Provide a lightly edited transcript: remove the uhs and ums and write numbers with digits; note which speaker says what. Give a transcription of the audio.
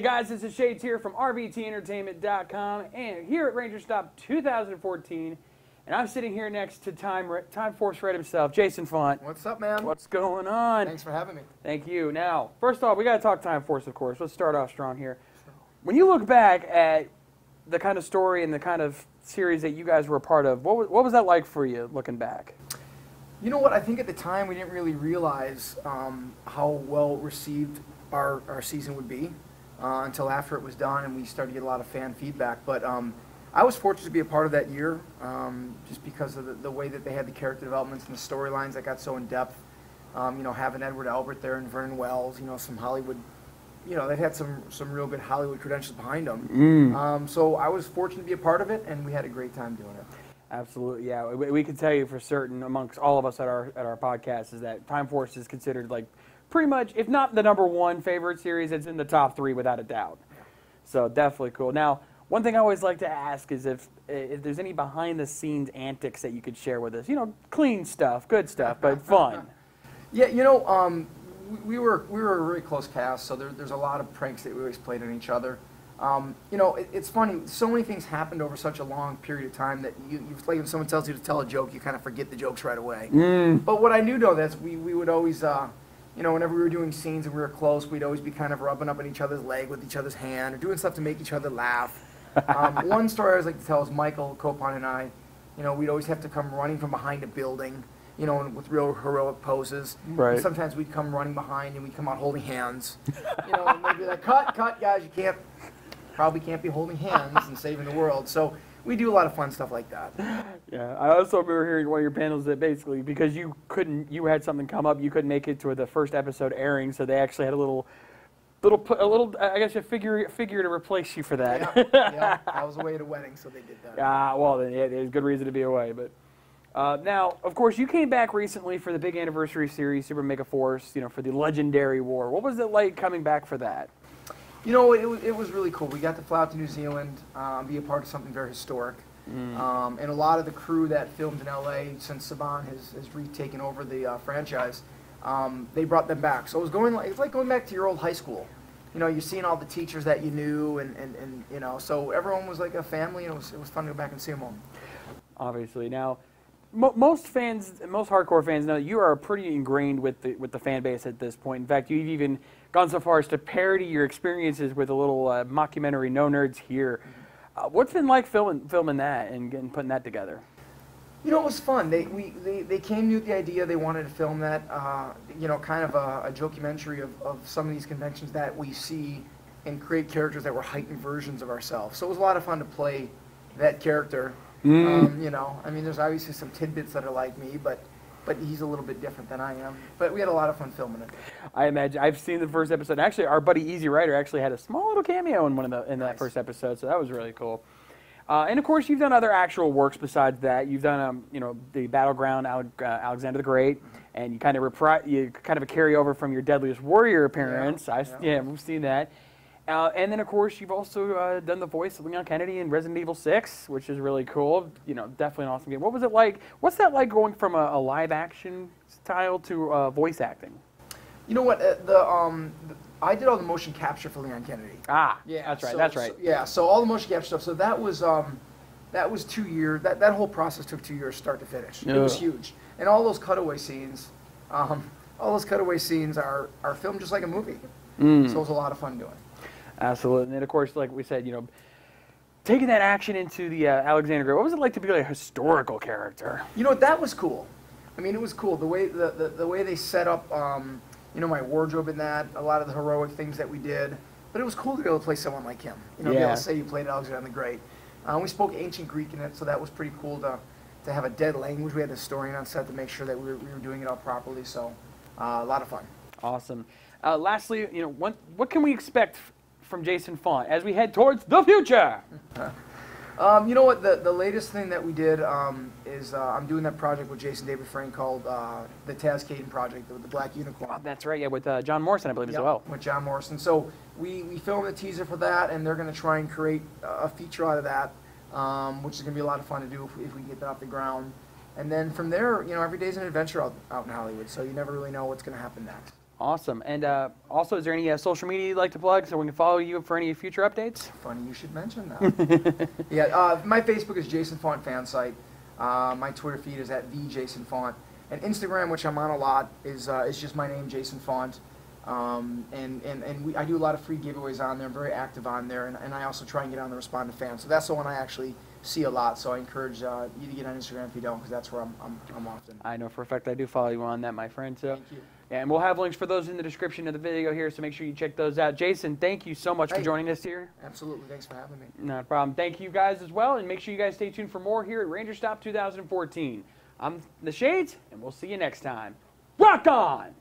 Speaker 1: guys, this is Shades here from RVTEntertainment.com and here at Rangerstop 2014. And I'm sitting here next to Time Force Red himself, Jason Faunt.
Speaker 2: What's up, man?
Speaker 1: What's going on?
Speaker 2: Thanks for having me.
Speaker 1: Thank you. Now, first off, we got to talk Time Force, of course. Let's start off strong here. When you look back at the kind of story and the kind of series that you guys were a part of, what was that like for you, looking back?
Speaker 2: You know what? I think at the time we didn't really realize how well received our season would be until after it was done and we started to get a lot of fan feedback. But I was fortunate to be a part of that year just because of the way that they had the character developments and the storylines that got so in depth. You know, having Edward Albert there and Vernon Wells, you know, some Hollywood, you know, they had some real good Hollywood credentials behind them. So I was fortunate to be a part of it, and we had a great time doing it.
Speaker 1: Absolutely, yeah. We can tell you for certain amongst all of us at our podcast is that Time Force is considered like pretty much, if not the #1 favorite series, it's in the top 3 without a doubt. So definitely cool. Now, one thing I always like to ask is if there's any behind-the-scenes antics that you could share with us. You know, clean stuff, good stuff, but fun.
Speaker 2: Yeah, you know, we were a really close cast, so there's a lot of pranks that we always played on each other. You know, it's funny. So many things happened over such a long period of time that like when someone tells you to tell a joke, you kind of forget the jokes right away. But what I knew though, that's we would always, you know, whenever we were doing scenes and we were close, we'd always be kind of rubbing up on each other's leg with each other's hand or doing stuff to make each other laugh. One story I always like to tell is Michael Copon and I. You know, we'd always have to come running from behind a building, you know, with real heroic poses.
Speaker 1: Right.
Speaker 2: And sometimes we'd come running behind and we'd come out holding hands. You know, and they'd be like, cut, guys, you probably can't be holding hands and saving the world. So we do a lot of fun stuff like that.
Speaker 1: Yeah, I also remember hearing one of your panels that basically because you had something come up, you couldn't make it to the first episode airing, so they actually had a little, I guess a figure to replace you for that.
Speaker 2: Yeah, I was away at a wedding, so they did that.
Speaker 1: Well, then yeah, there's good reason to be away, but. Now, of course, you came back recently for the big anniversary series, Super Mega Force, you know, for the Legendary War. What was it like coming back for that?
Speaker 2: You know, it was really cool. We got to fly out to New Zealand, be a part of something very historic. And a lot of the crew that filmed in LA, since Saban has retaken over the franchise, they brought them back. So it's like going back to your old high school. You know, you're seeing all the teachers that you knew, and you know, so everyone was like a family, and it was fun to go back and see them all.
Speaker 1: Obviously. Now, most hardcore fans know that you are pretty ingrained with the fan base at this point. In fact, you've even gone so far as to parody your experiences with a little mockumentary, No Nerds Here. What's been like filming that and putting that together?
Speaker 2: You know, it was fun. They came to me with the idea they wanted to film that, you know, kind of a jocumentary of some of these conventions that we see and create characters that were heightened versions of ourselves. So it was a lot of fun to play that character. You know, I mean, there's obviously some tidbits that are like me, but he's a little bit different than I am. But we had a lot of fun filming it.
Speaker 1: I imagine. I've seen the first episode. Actually, our buddy Easy Rider actually had a small little cameo in that first episode, so that was really cool. And of course, you've done other actual works besides that. You've done, you know, the Battleground Alexander the Great, and you kind of a carryover from your Deadliest Warrior appearance. Yeah, we've seen that. And then, of course, you've also done the voice of Leon Kennedy in Resident Evil 6, which is really cool. You know, definitely an awesome game. What was it like? What's that like going from a live-action style to voice acting? You know what?
Speaker 2: I did all the motion capture for Leon Kennedy.
Speaker 1: Ah, yeah, that's right. That's right.
Speaker 2: Yeah, so all the motion capture stuff. So that was 2 years. That whole process took 2 years, start to finish. It was huge, and all those cutaway scenes, are filmed just like a movie. So it was a lot of fun doing.
Speaker 1: Absolutely. And then, of course, like we said, you know, taking that action into the Alexander Great, what was it like to be like a historical character?
Speaker 2: You know, that was cool. I mean, it was cool. The way they set up, you know, my wardrobe in that, a lot of the heroic things that we did. But it was cool to be able to play someone like him. You know, be able to say you played Alexander the Great. We spoke ancient Greek in it, so that was pretty cool to have a dead language. We had a historian on set to make sure that we were doing it all properly. So, a lot of fun.
Speaker 1: Awesome. Lastly, you know, what can we expect from Jason Faunt as we head towards the future?
Speaker 2: You know what? The latest thing that we did is I'm doing that project with Jason David Frank called the Taz Caden Project, the Black Unicorn.
Speaker 1: Oh, that's right, yeah, with John Morrison, I believe, as well.
Speaker 2: With John Morrison. So we filmed a teaser for that, and they're going to try and create a feature out of that, which is going to be a lot of fun to do if we can get that off the ground. And then from there, you know, every day's an adventure out in Hollywood, so you never really know what's going to happen next.
Speaker 1: Awesome. And also, is there any social media you'd like to plug so we can follow you for any future updates?
Speaker 2: Funny you should mention that. Yeah, my Facebook is Jason Faunt Fan Site. My Twitter feed is at @thejasonfaunt. And Instagram, which I'm on a lot, is just my name, Jason Faunt. I do a lot of free giveaways on there. I'm very active on there, and I also try and get on the Respond to Fans. So that's the one I actually see a lot. So I encourage you to get on Instagram if you don't, because that's where I'm often.
Speaker 1: I know for a fact I do follow you on that, my friend. So.
Speaker 2: Thank you.
Speaker 1: Yeah, and we'll have links for those in the description of the video here, so make sure you check those out. Jason, thank you so much for joining us here.
Speaker 2: Absolutely. Thanks for having me.
Speaker 1: No problem. Thank you guys as well, and make sure you guys stay tuned for more here at Rangerstop 2014. I'm The Shades, and we'll see you next time. Rock on!